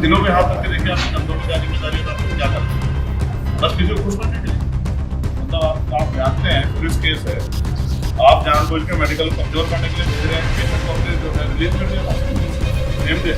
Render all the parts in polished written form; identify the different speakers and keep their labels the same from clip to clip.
Speaker 1: दिलों पे हाथ रख के देखिए, आपके कंधों पे क्या जिम्मेदारी है, तो आप क्या करते हैं? बस किसी को खुश करने के लिए। मतलब आप जानते हैं पुलिस केस है, आप जानबूझ के मेडिकल कमजोर करने के लिए भेज रहे हैं, पेशेंट को अपने जो है रिलीज कर दिया, नेम दे।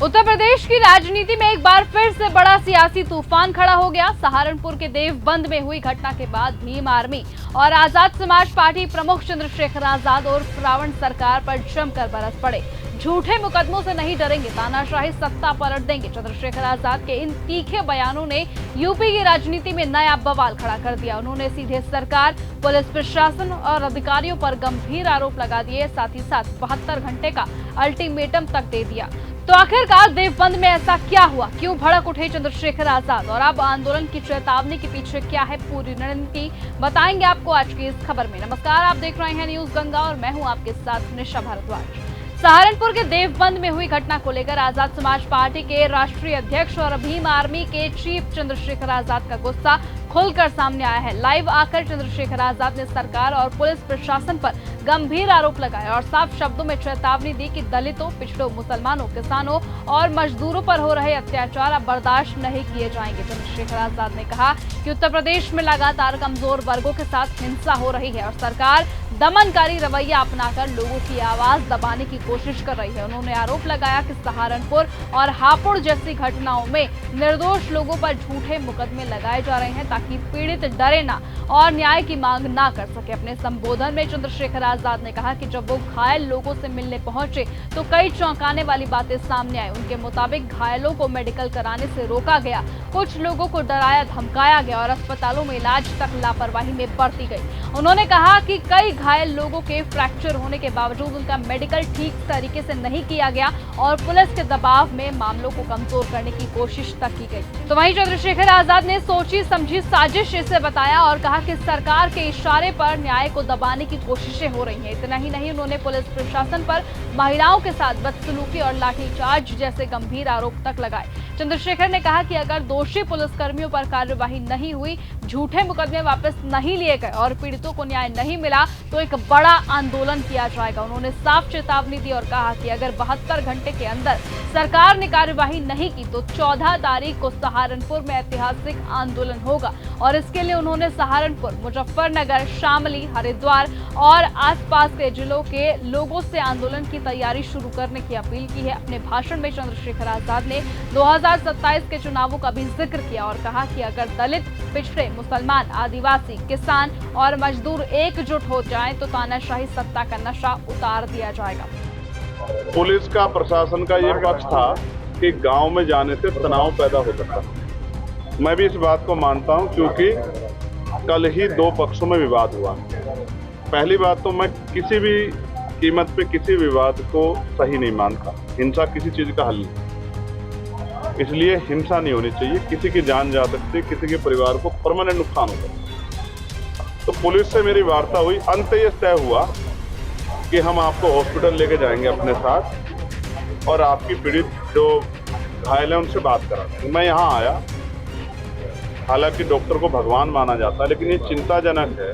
Speaker 2: उत्तर प्रदेश की राजनीति में एक बार फिर से बड़ा सियासी तूफान खड़ा हो गया। सहारनपुर के देवबंद में हुई घटना के बाद भीम आर्मी और आजाद समाज पार्टी प्रमुख चंद्रशेखर आजाद और रावण सरकार पर जमकर बरस पड़े। झूठे मुकदमों से नहीं डरेंगे, तानाशाही सत्ता पलट देंगे। चंद्रशेखर आजाद के इन तीखे बयानों ने यूपी की राजनीति में नया बवाल खड़ा कर दिया। उन्होंने सीधे सरकार, पुलिस प्रशासन और अधिकारियों पर गंभीर आरोप लगा दिए, साथ ही साथ 72 घंटे का अल्टीमेटम तक दे दिया। तो आखिरकार देवबंद में ऐसा क्या हुआ, क्यों भड़क उठे चंद्रशेखर आजाद और अब आंदोलन की चेतावनी के पीछे क्या है पूरी रणनीति, बताएंगे आपको आज की इस खबर में। नमस्कार, आप देख रहे हैं न्यूज गंगा और मैं हूं आपके साथ निशा भारद्वाज। सहारनपुर के देवबंद में हुई घटना को लेकर आजाद समाज पार्टी के राष्ट्रीय अध्यक्ष और भीम आर्मी के चीफ चंद्रशेखर आजाद का गुस्सा खुलकर सामने आया है। लाइव आकर चंद्रशेखर आजाद ने सरकार और पुलिस प्रशासन पर गंभीर आरोप लगाए और साफ शब्दों में चेतावनी दी कि दलितों, पिछड़ों, मुसलमानों, किसानों और मजदूरों पर हो रहे अत्याचार अब बर्दाश्त नहीं किए जाएंगे। चंद्रशेखर आजाद ने कहा कि उत्तर प्रदेश में लगातार कमजोर वर्गों के साथ हिंसा हो रही है और सरकार दमनकारी रवैया अपनाकर लोगों की आवाज दबाने की कोशिश कर रही है। उन्होंने आरोप लगाया कि सहारनपुर और हापुड़ जैसी घटनाओं में निर्दोष लोगों पर झूठे मुकदमे लगाए जा रहे हैं ताकि पीड़ित डरे ना और न्याय की मांग ना कर सके। अपने संबोधन में चंद्रशेखर आजाद ने कहा कि जब वो घायल लोगों से मिलने पहुंचे तो कई चौंकाने वाली बातें सामने आई। उनके मुताबिक घायलों को मेडिकल कराने से रोका गया, कुछ लोगों को डराया धमकाया गया और अस्पतालों में इलाज तक लापरवाही में बरती गई। उन्होंने कहा कि कई घायल लोगों के फ्रैक्चर होने के बावजूद उनका मेडिकल ठीक तरीके से नहीं किया गया और पुलिस के दबाव में मामलों को कमजोर करने की कोशिश तक की गई। तो वहीं चंद्रशेखर आजाद ने सोची समझी साजिश इसे बताया और कहा कि सरकार के इशारे पर न्याय को दबाने की कोशिशें हो रही हैं। इतना ही नहीं, उन्होंने पुलिस प्रशासन पर महिलाओं के साथ बदसलूकी और लाठीचार्ज जैसे गंभीर आरोप तक लगाए। चंद्रशेखर ने कहा कि अगर दोषी पुलिसकर्मियों पर कार्यवाही नहीं हुई, झूठे मुकदमे वापस नहीं लिए गए और पीड़ितों को न्याय नहीं मिला तो एक बड़ा आंदोलन किया जाएगा। उन्होंने साफ चेतावनी दी और कहा कि अगर 72 घंटे के अंदर सरकार ने कार्यवाही नहीं की तो 14 तारीख को सहारनपुर में ऐतिहासिक आंदोलन होगा और इसके लिए उन्होंने सहारनपुर, मुजफ्फरनगर, शामली, हरिद्वार और आसपास के जिलों के लोगों से आंदोलन की तैयारी शुरू करने की अपील की है। अपने भाषण में चंद्रशेखर आजाद ने 2027 के चुनावों का भी जिक्र किया और कहा कि अगर दलित, पिछड़े, मुसलमान, आदिवासी, किसान और मजदूर एकजुट हो जाएं तो तानाशाही सत्ता का नशा उतार दिया जाएगा।
Speaker 1: पुलिस का, प्रशासन का ये पक्ष था कि गांव में जाने से तनाव पैदा हो सकता है। मैं भी इस बात को मानता हूं क्योंकि कल ही दो पक्षों में विवाद हुआ। पहली बात तो मैं किसी भी कीमत पे किसी विवाद को सही नहीं मानता। हिंसा किसी चीज का हल नहीं, इसलिए हिंसा नहीं होनी चाहिए। किसी की जान जा सकती है, किसी के परिवार को परमानेंट नुकसान हो सकता है। तो पुलिस से मेरी वार्ता हुई, अंत ये तय हुआ कि हम आपको हॉस्पिटल लेके जाएंगे अपने साथ और आपकी पीड़ित जो घायल है उनसे बात कराएंगे। मैं यहाँ आया, हालांकि डॉक्टर को भगवान माना जाता है, लेकिन ये चिंताजनक है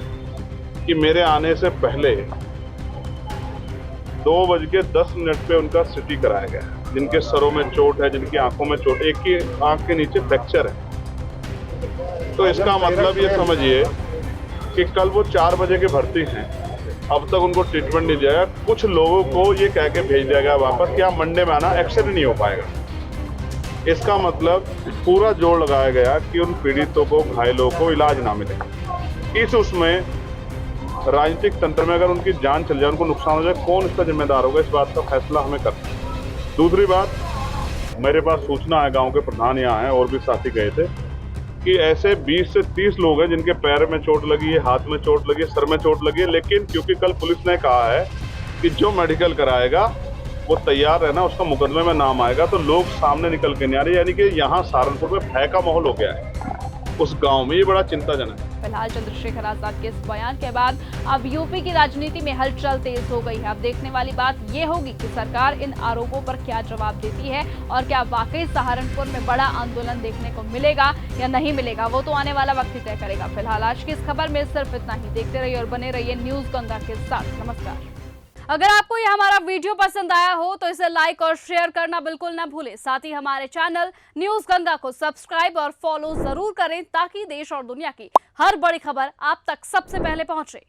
Speaker 1: कि मेरे आने से पहले 2:10 पे उनका सीटी कराया गया है। जिनके सरों में चोट है, जिनकी आंखों में चोट, एक ही आंख के नीचे फ्रैक्चर है। तो इसका मतलब ये समझिए कि कल वो 4 बजे के भर्ती हैं, अब तक उनको ट्रीटमेंट नहीं दिया गया। कुछ लोगों को ये कह के भेज दिया गया वापस कि आप मंडे में आना, एक्शन नहीं हो पाएगा। इसका मतलब पूरा जोर लगाया गया कि उन पीड़ितों को, घायलों को इलाज ना मिले। इस उसमें राजनीतिक तंत्र में अगर उनकी जान चल जाए, उनको नुकसान हो जाए, कौन इसका जिम्मेदार होगा, इस बात का फैसला हमें करना है। दूसरी बात, मेरे पास सूचना है, गांव के प्रधान यहाँ हैं और भी साथी गए थे, कि ऐसे 20 से 30 लोग हैं जिनके पैर में चोट लगी है, हाथ में चोट लगी है, सर में चोट लगी है। लेकिन क्योंकि कल पुलिस ने कहा है कि जो मेडिकल कराएगा वो तैयार रहना, उसका मुकदमे में नाम आएगा, तो लोग सामने निकल के नहीं आ रहे। यानी कि यहाँ सहारनपुर में भय का माहौल हो गया है उस गांव में। ये बड़ा चिंताजनक है।
Speaker 2: फिलहाल चंद्रशेखर आजाद के इस बयान के बाद अब यूपी की राजनीति में हलचल तेज हो गई है। अब देखने वाली बात ये होगी कि सरकार इन आरोपों पर क्या जवाब देती है और क्या वाकई सहारनपुर में बड़ा आंदोलन देखने को मिलेगा या नहीं मिलेगा, वो तो आने वाला वक्त ही तय करेगा। फिलहाल आज की इस खबर में सिर्फ इतना ही। देखते रहिए और बने रहिए न्यूज गंगा के साथ। नमस्कार। अगर आपको ये हमारा वीडियो पसंद आया हो तो इसे लाइक और शेयर करना बिल्कुल ना भूलें। साथ ही हमारे चैनल न्यूज गंगा को सब्सक्राइब और फॉलो जरूर करें ताकि देश और दुनिया की हर बड़ी खबर आप तक सबसे पहले पहुंचे।